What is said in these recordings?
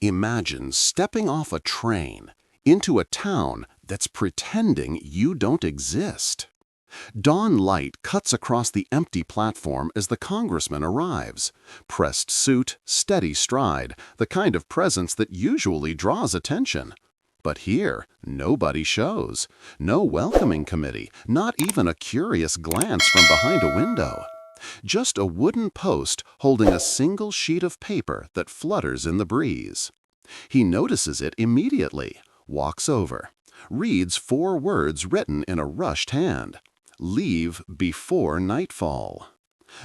Imagine stepping off a train into a town that's pretending you don't exist. Dawn light cuts across the empty platform as the congressman arrives. Pressed suit, steady stride, the kind of presence that usually draws attention. But here, nobody shows. No welcoming committee, not even a curious glance from behind a window. Just a wooden post holding a single sheet of paper that flutters in the breeze. He notices it immediately, walks over, reads 4 words written in a rushed hand. Leave before nightfall.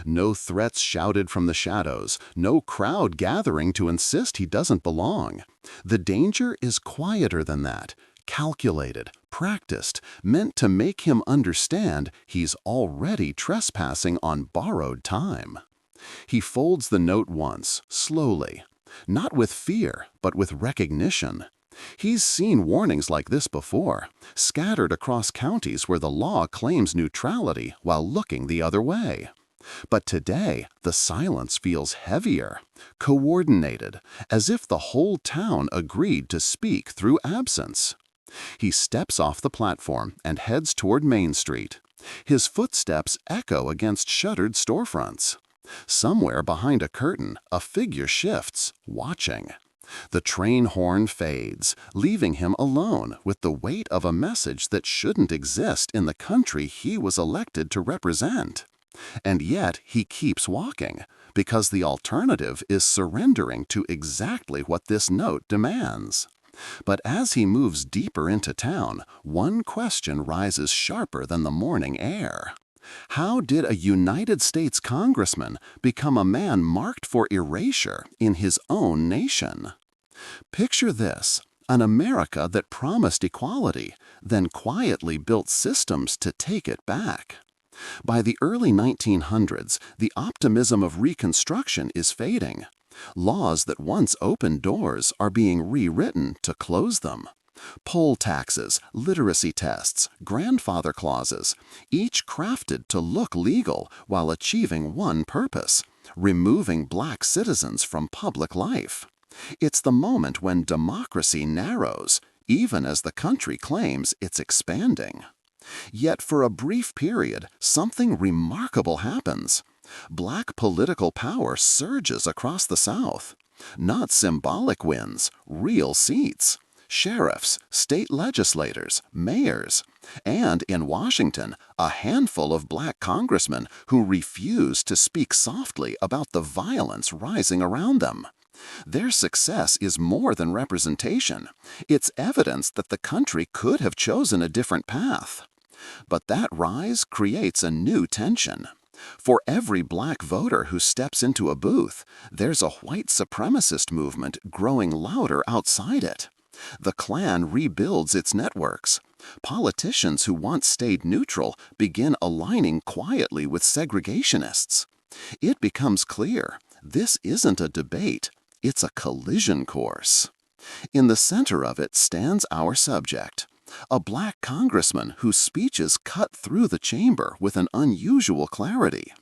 No threats shouted from the shadows, no crowd gathering to insist he doesn't belong. The danger is quieter than that, calculated, practiced, meant to make him understand he's already trespassing on borrowed time. He folds the note once, slowly, not with fear, but with recognition. He's seen warnings like this before, scattered across counties where the law claims neutrality while looking the other way. But today, the silence feels heavier, coordinated, as if the whole town agreed to speak through absence. He steps off the platform and heads toward Main Street. His footsteps echo against shuttered storefronts. Somewhere behind a curtain, a figure shifts, watching. The train horn fades, leaving him alone with the weight of a message that shouldn't exist in the country he was elected to represent. And yet he keeps walking, because the alternative is surrendering to exactly what this note demands. But as he moves deeper into town, one question rises sharper than the morning air. How did a United States congressman become a man marked for erasure in his own nation? Picture this, an America that promised equality, then quietly built systems to take it back. By the early 1900s, the optimism of Reconstruction is fading. Laws that once opened doors are being rewritten to close them. Poll taxes, literacy tests, grandfather clauses, each crafted to look legal while achieving one purpose: removing black citizens from public life. It's the moment when democracy narrows, even as the country claims it's expanding. Yet for a brief period, something remarkable happens. Black political power surges across the South. Not symbolic wins, real seats. Sheriffs, state legislators, mayors, and in Washington, a handful of black congressmen who refuse to speak softly about the violence rising around them. Their success is more than representation. It's evidence that the country could have chosen a different path. But that rise creates a new tension. For every black voter who steps into a booth, there's a white supremacist movement growing louder outside it. The Klan rebuilds its networks. Politicians who once stayed neutral begin aligning quietly with segregationists. It becomes clear, this isn't a debate, it's a collision course. In the center of it stands our subject, a black congressman whose speeches cut through the chamber with an unusual clarity.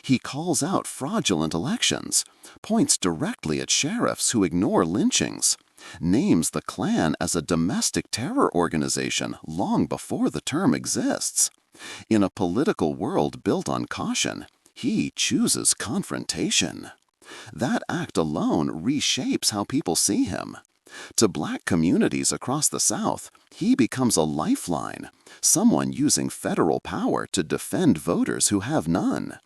He calls out fraudulent elections, points directly at sheriffs who ignore lynchings, names the Klan as a domestic terror organization long before the term exists. In a political world built on caution, he chooses confrontation. That act alone reshapes how people see him. To black communities across the South, he becomes a lifeline, someone using federal power to defend voters who have none.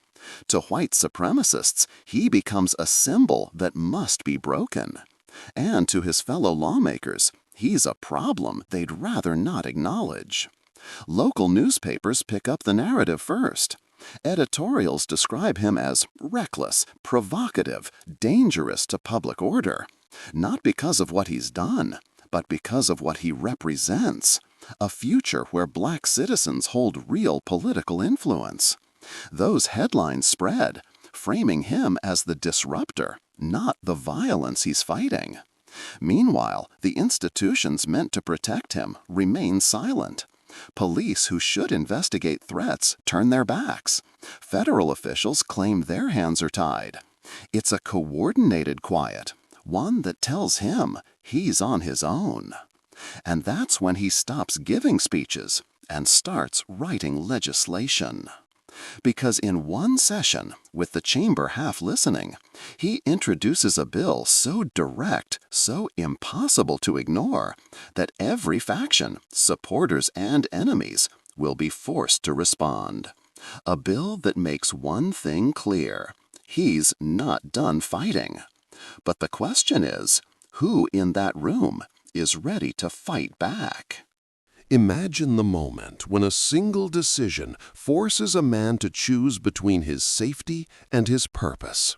To white supremacists, he becomes a symbol that must be broken. And to his fellow lawmakers, he's a problem they'd rather not acknowledge. Local newspapers pick up the narrative first. Editorials describe him as reckless, provocative, dangerous to public order. Not because of what he's done, but because of what he represents. A future where black citizens hold real political influence. Those headlines spread, framing him as the disruptor, not the violence he's fighting. Meanwhile, the institutions meant to protect him remain silent. Police who should investigate threats turn their backs. Federal officials claim their hands are tied. It's a coordinated quiet, one that tells him he's on his own. And that's when he stops giving speeches and starts writing legislation. Because in one session, with the chamber half listening, he introduces a bill so direct, so impossible to ignore, that every faction, supporters and enemies, will be forced to respond. A bill that makes one thing clear: he's not done fighting. But the question is, who in that room is ready to fight back? Imagine the moment when a single decision forces a man to choose between his safety and his purpose.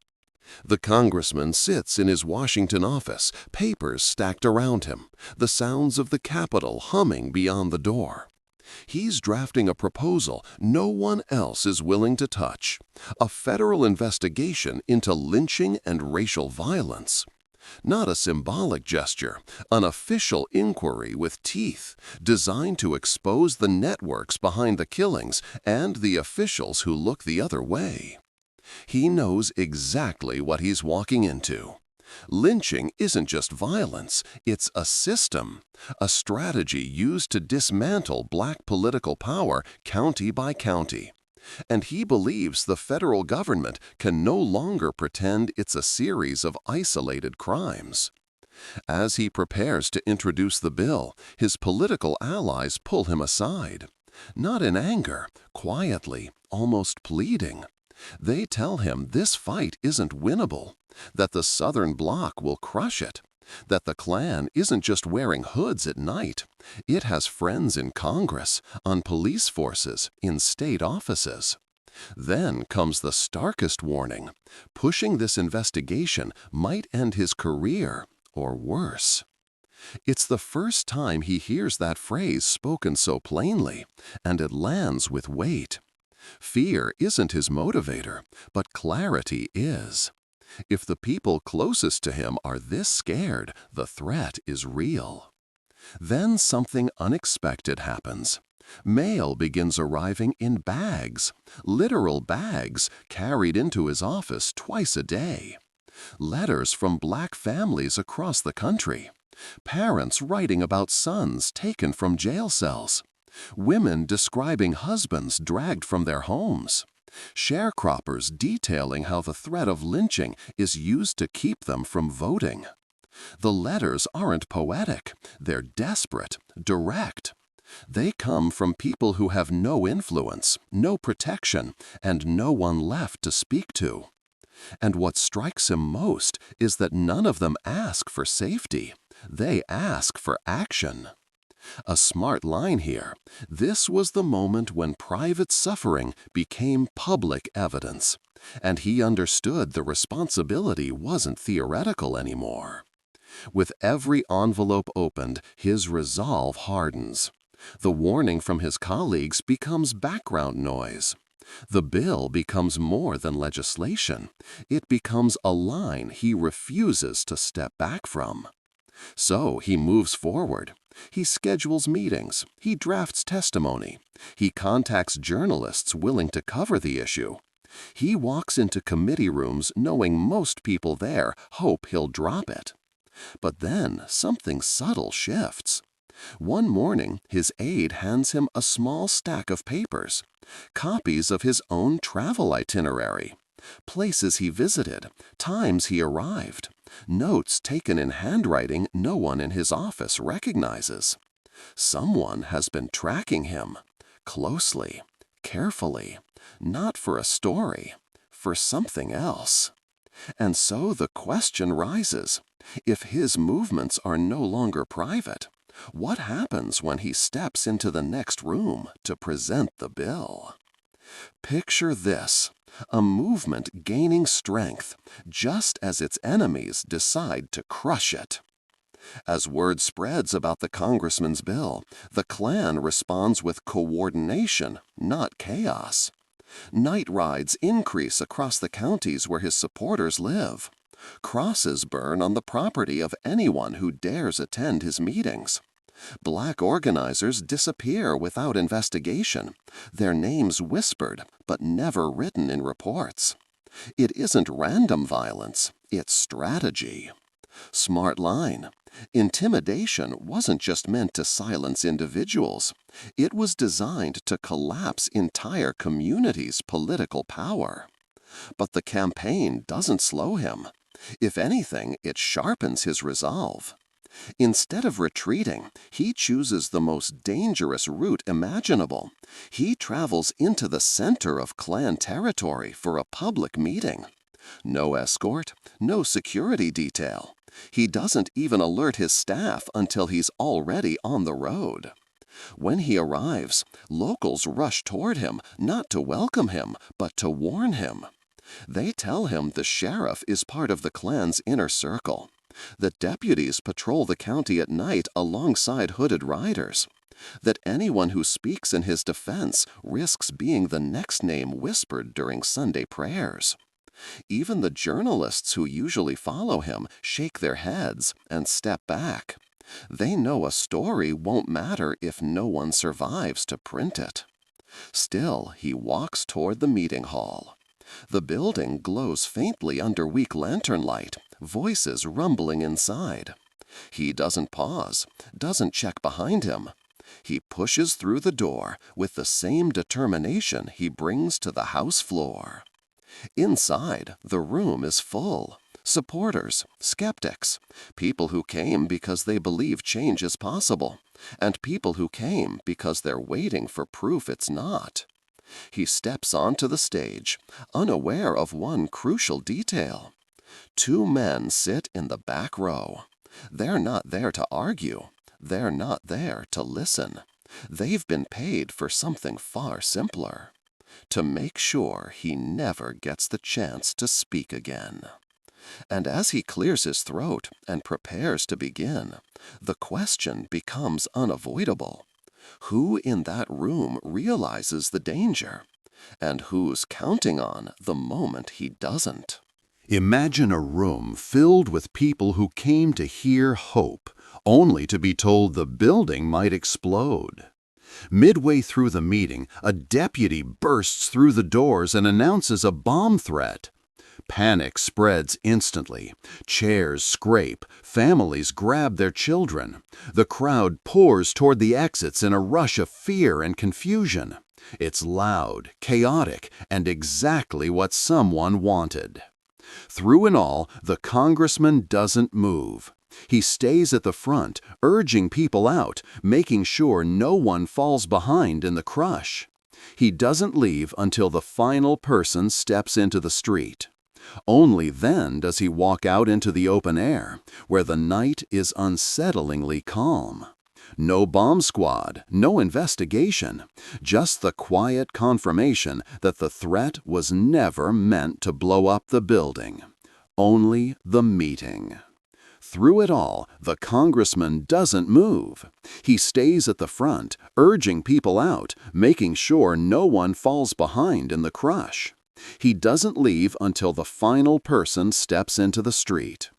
The congressman sits in his Washington office, papers stacked around him, the sounds of the Capitol humming beyond the door. He's drafting a proposal no one else is willing to touch, a federal investigation into lynching and racial violence. Not a symbolic gesture, an official inquiry with teeth, designed to expose the networks behind the killings and the officials who look the other way. He knows exactly what he's walking into. Lynching isn't just violence, it's a system, a strategy used to dismantle black political power county by county. And he believes the federal government can no longer pretend it's a series of isolated crimes. As he prepares to introduce the bill, his political allies pull him aside. Not in anger, quietly, almost pleading. They tell him this fight isn't winnable, that the Southern Bloc will crush it, that the Klan isn't just wearing hoods at night. It has friends in Congress, on police forces, in state offices. Then comes the starkest warning. Pushing this investigation might end his career, or worse. It's the first time he hears that phrase spoken so plainly, and it lands with weight. Fear isn't his motivator, but clarity is. If the people closest to him are this scared, the threat is real. Then something unexpected happens. Mail begins arriving in bags, literal bags, carried into his office twice a day. Letters from black families across the country. Parents writing about sons taken from jail cells. Women describing husbands dragged from their homes. Sharecroppers detailing how the threat of lynching is used to keep them from voting. The letters aren't poetic, they're desperate, direct. They come from people who have no influence, no protection, and no one left to speak to. And what strikes him most is that none of them ask for safety, they ask for action. A smart line here. This was the moment when private suffering became public evidence, and he understood the responsibility wasn't theoretical anymore. With every envelope opened, his resolve hardens. The warning from his colleagues becomes background noise. The bill becomes more than legislation. It becomes a line he refuses to step back from. So he moves forward. He schedules meetings. He drafts testimony. He contacts journalists willing to cover the issue. He walks into committee rooms knowing most people there hope he'll drop it. But then something subtle shifts. One morning, his aide hands him a small stack of papers, copies of his own travel itinerary, places he visited, times he arrived, notes taken in handwriting no one in his office recognizes. Someone has been tracking him, closely, carefully, not for a story, for something else. And so the question rises, if his movements are no longer private, what happens when he steps into the next room to present the bill? Picture this, a movement gaining strength just as its enemies decide to crush it. As word spreads about the congressman's bill, the Klan responds with coordination, not chaos. Night rides increase across the counties where his supporters live. Crosses burn on the property of anyone who dares attend his meetings. Black organizers disappear without investigation, their names whispered but never written in reports. It isn't random violence, it's strategy. Smart line. Intimidation wasn't just meant to silence individuals. It was designed to collapse entire communities' political power. But the campaign doesn't slow him. If anything, it sharpens his resolve. Instead of retreating, he chooses the most dangerous route imaginable. He travels into the center of Klan territory for a public meeting. No escort, no security detail. He doesn't even alert his staff until he's already on the road. When he arrives, locals rush toward him, not to welcome him, but to warn him. They tell him the sheriff is part of the Klan's inner circle, that deputies patrol the county at night alongside hooded riders, that anyone who speaks in his defense risks being the next name whispered during Sunday prayers. Even the journalists who usually follow him shake their heads and step back. They know a story won't matter if no one survives to print it. Still, he walks toward the meeting hall. The building glows faintly under weak lantern light, voices rumbling inside. He doesn't pause, doesn't check behind him. He pushes through the door with the same determination he brings to the House floor. Inside, the room is full. Supporters, skeptics, people who came because they believe change is possible, and people who came because they're waiting for proof it's not. He steps onto the stage, unaware of one crucial detail. Two men sit in the back row. They're not there to argue. They're not there to listen. They've been paid for something far simpler: to make sure he never gets the chance to speak again. And as he clears his throat and prepares to begin, the question becomes unavoidable. Who in that room realizes the danger? And who's counting on the moment he doesn't? Imagine a room filled with people who came to hear hope, only to be told the building might explode. Midway through the meeting, a deputy bursts through the doors and announces a bomb threat. Panic spreads instantly. Chairs scrape. Families grab their children. The crowd pours toward the exits in a rush of fear and confusion. It's loud, chaotic, and exactly what someone wanted. Through it all, the congressman doesn't move. He stays at the front, urging people out, making sure no one falls behind in the crush. He doesn't leave until the final person steps into the street. Only then does he walk out into the open air, where the night is unsettlingly calm. No bomb squad, no investigation, just the quiet confirmation that the threat was never meant to blow up the building. Only the meeting. Through it all, the congressman doesn't move. He stays at the front, urging people out, making sure no one falls behind in the crush. He doesn't leave until the final person steps into the street.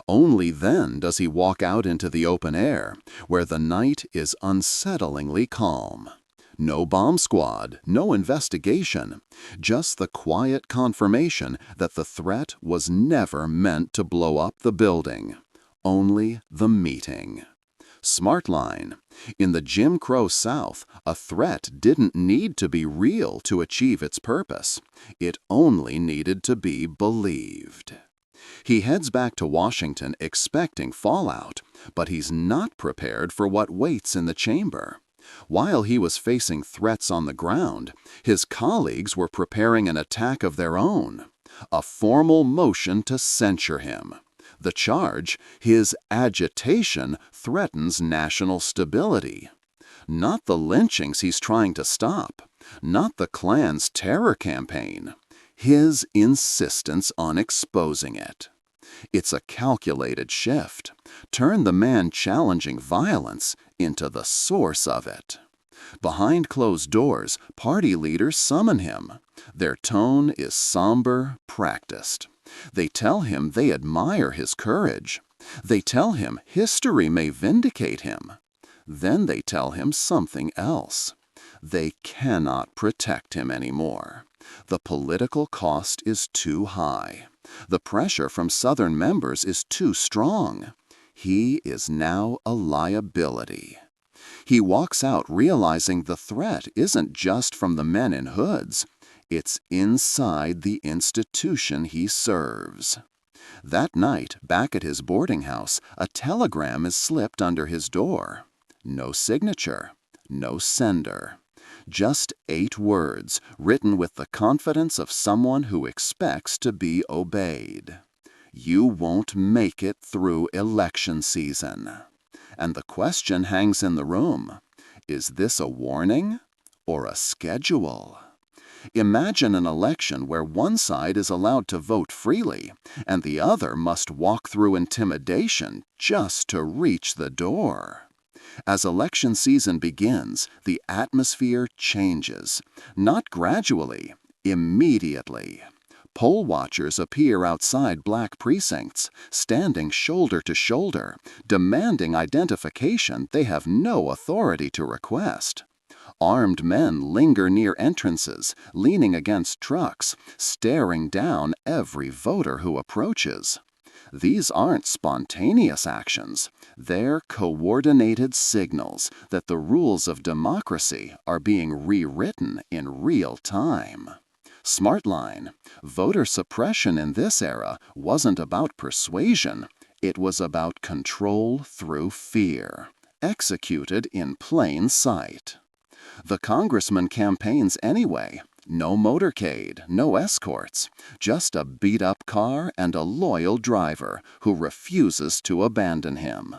Only then does he walk out into the open air, where the night is unsettlingly calm. No bomb squad, no investigation, just the quiet confirmation that the threat was never meant to blow up the building. Only the meeting. Smart line. In the Jim Crow South, a threat didn't need to be real to achieve its purpose. It only needed to be believed. He heads back to Washington expecting fallout, but he's not prepared for what waits in the chamber. While he was facing threats on the ground, his colleagues were preparing an attack of their own. A formal motion to censure him. The charge: his agitation threatens national stability. Not the lynchings he's trying to stop, not the Klan's terror campaign, his insistence on exposing it. It's a calculated shift. Turn the man challenging violence into the source of it. Behind closed doors, party leaders summon him. Their tone is somber, practiced. They tell him they admire his courage. They tell him history may vindicate him. Then they tell him something else. They cannot protect him anymore. The political cost is too high. The pressure from Southern members is too strong. He is now a liability. He walks out realizing the threat isn't just from the men in hoods. It's inside the institution he serves. That night, back at his boarding house, a telegram is slipped under his door. No signature, no sender. Just 8 words, written with the confidence of someone who expects to be obeyed. You won't make it through election season. And the question hangs in the room. Is this a warning or a schedule? Imagine an election where one side is allowed to vote freely and the other must walk through intimidation just to reach the door. As election season begins, the atmosphere changes, not gradually, immediately. Poll watchers appear outside black precincts, standing shoulder to shoulder, demanding identification they have no authority to request. Armed men linger near entrances, leaning against trucks, staring down every voter who approaches. These aren't spontaneous actions. They're coordinated signals that the rules of democracy are being rewritten in real time. Smart line: voter suppression in this era wasn't about persuasion. It was about control through fear, executed in plain sight. The congressman campaigns anyway. No motorcade, no escorts, just a beat-up car and a loyal driver who refuses to abandon him.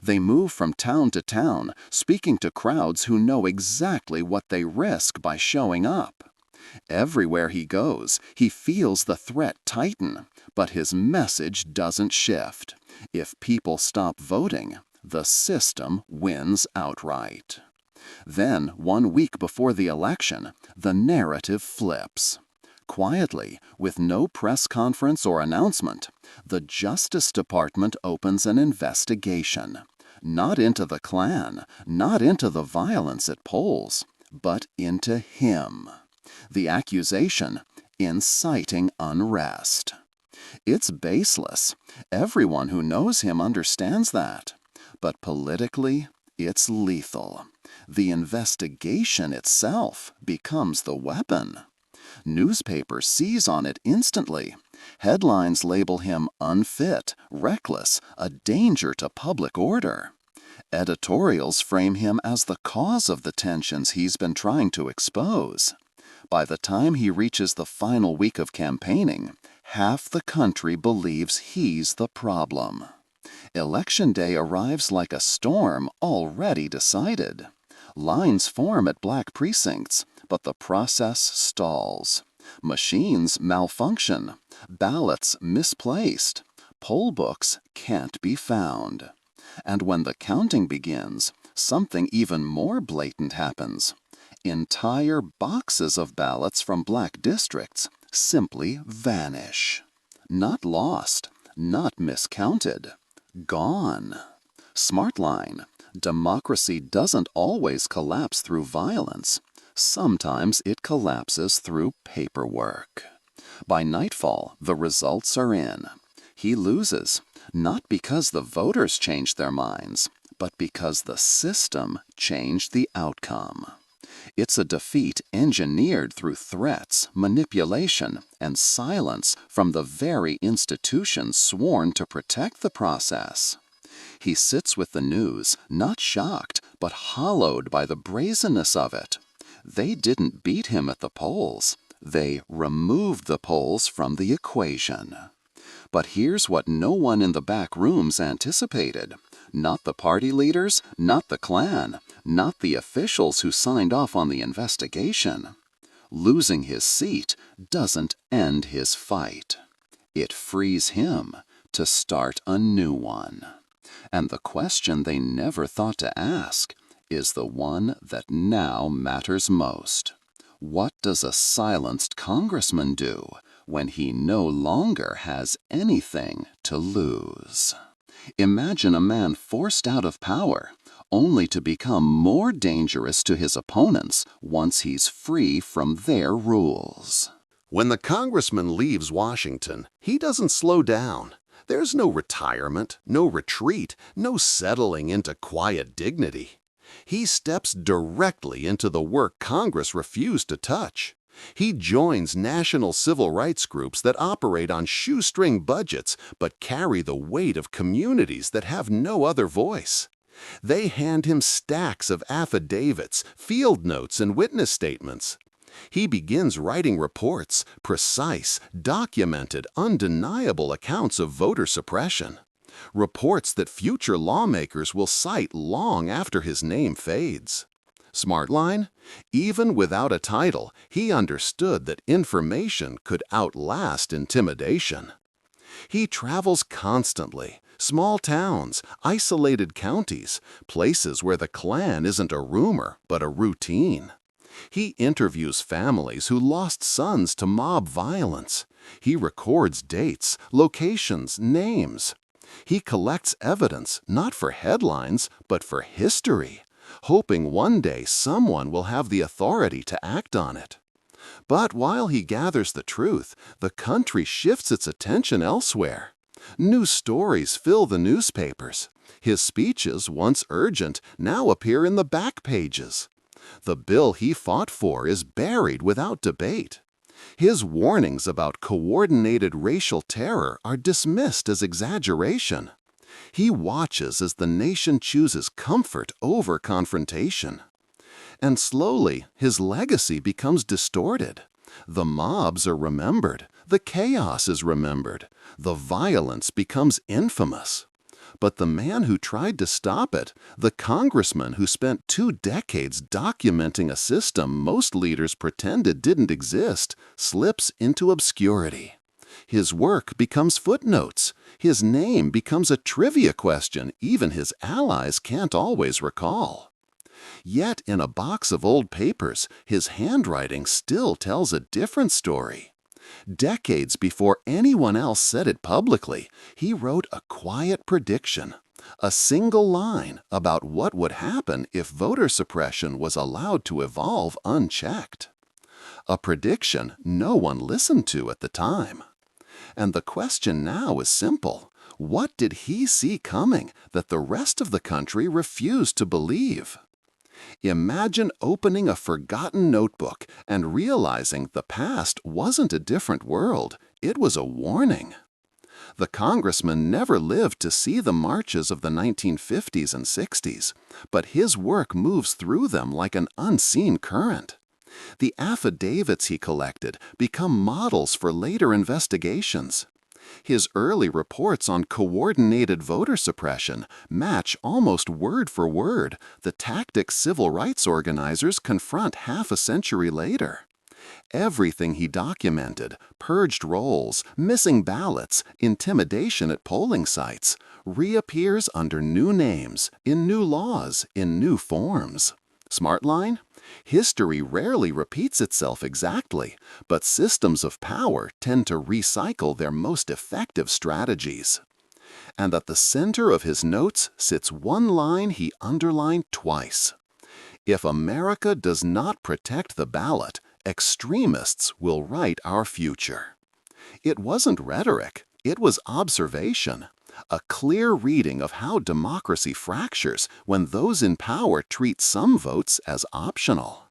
They move from town to town, speaking to crowds who know exactly what they risk by showing up. Everywhere he goes, he feels the threat tighten, but his message doesn't shift. If people stop voting, the system wins outright. Then, 1 week before the election, the narrative flips. Quietly, with no press conference or announcement, the Justice Department opens an investigation. Not into the Klan, not into the violence at polls, but into him. The accusation: inciting unrest. It's baseless. Everyone who knows him understands that. But politically, it's lethal. The investigation itself becomes the weapon. Newspapers seize on it instantly. Headlines label him unfit, reckless, a danger to public order. Editorials frame him as the cause of the tensions he's been trying to expose. By the time he reaches the final week of campaigning, half the country believes he's the problem. Election day arrives like a storm already decided. Lines form at black precincts, but the process stalls. Machines malfunction, ballots misplaced, poll books can't be found. And when the counting begins, something even more blatant happens. Entire boxes of ballots from black districts simply vanish. Not lost, not miscounted. Gone. Smart line: democracy doesn't always collapse through violence. Sometimes it collapses through paperwork. By nightfall, the results are in. He loses, not because the voters changed their minds, but because the system changed the outcome. It's a defeat engineered through threats, manipulation, and silence from the very institutions sworn to protect the process. He sits with the news, not shocked, but hollowed by the brazenness of it. They didn't beat him at the polls. They removed the polls from the equation. But here's what no one in the back rooms anticipated. Not the party leaders, not the Klan, not the officials who signed off on the investigation. Losing his seat doesn't end his fight. It frees him to start a new one. And the question they never thought to ask is the one that now matters most. What does a silenced congressman do when he no longer has anything to lose? Imagine a man forced out of power, only to become more dangerous to his opponents once he's free from their rules. When the congressman leaves Washington, he doesn't slow down. There's no retirement, no retreat, no settling into quiet dignity. He steps directly into the work Congress refused to touch. He joins national civil rights groups that operate on shoestring budgets but carry the weight of communities that have no other voice. They hand him stacks of affidavits, field notes, and witness statements. He begins writing reports, precise, documented, undeniable accounts of voter suppression. Reports that future lawmakers will cite long after his name fades. Smart line? Even without a title, he understood that information could outlast intimidation. He travels constantly. Small towns, isolated counties, places where the Klan isn't a rumor but a routine. He interviews families who lost sons to mob violence. He records dates, locations, names. He collects evidence not for headlines but for history, hoping one day someone will have the authority to act on it. But while he gathers the truth, the country shifts its attention elsewhere. New stories fill the newspapers. His speeches, once urgent, now appear in the back pages. The bill he fought for is buried without debate. His warnings about coordinated racial terror are dismissed as exaggeration. He watches as the nation chooses comfort over confrontation. And slowly, his legacy becomes distorted. The mobs are remembered, the chaos is remembered, the violence becomes infamous. But the man who tried to stop it, the congressman who spent 2 decades documenting a system most leaders pretended didn't exist, slips into obscurity. His work becomes footnotes. His name becomes a trivia question even his allies can't always recall. Yet in a box of old papers, his handwriting still tells a different story. Decades before anyone else said it publicly, he wrote a quiet prediction, a single line about what would happen if voter suppression was allowed to evolve unchecked. A prediction no one listened to at the time. And the question now is simple. What did he see coming that the rest of the country refused to believe? Imagine opening a forgotten notebook and realizing the past wasn't a different world, it was a warning. The congressman never lived to see the marches of the 1950s and 60s, but his work moves through them like an unseen current. The affidavits he collected become models for later investigations. His early reports on coordinated voter suppression match almost word for word the tactics civil rights organizers confront half a century later. Everything he documented, purged rolls, missing ballots, intimidation at polling sites, reappears under new names, in new laws, in new forms. Smart line? History rarely repeats itself exactly, but systems of power tend to recycle their most effective strategies. And at the center of his notes sits one line he underlined twice. If America does not protect the ballot, extremists will write our future. It wasn't rhetoric, it was observation. A clear reading of how democracy fractures when those in power treat some votes as optional.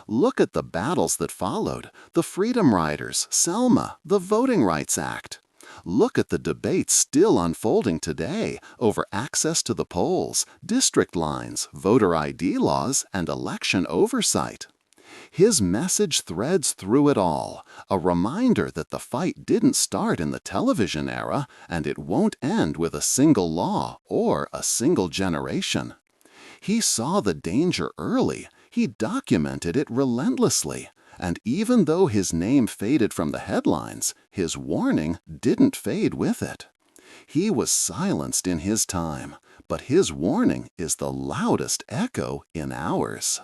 Look at the battles that followed, the Freedom Riders, Selma, the Voting Rights Act. Look at the debates still unfolding today over access to the polls, district lines, voter ID laws, and election oversight. His message threads through it all, a reminder that the fight didn't start in the television era and it won't end with a single law or a single generation. He saw the danger early, he documented it relentlessly, and even though his name faded from the headlines, his warning didn't fade with it. He was silenced in his time, but his warning is the loudest echo in ours.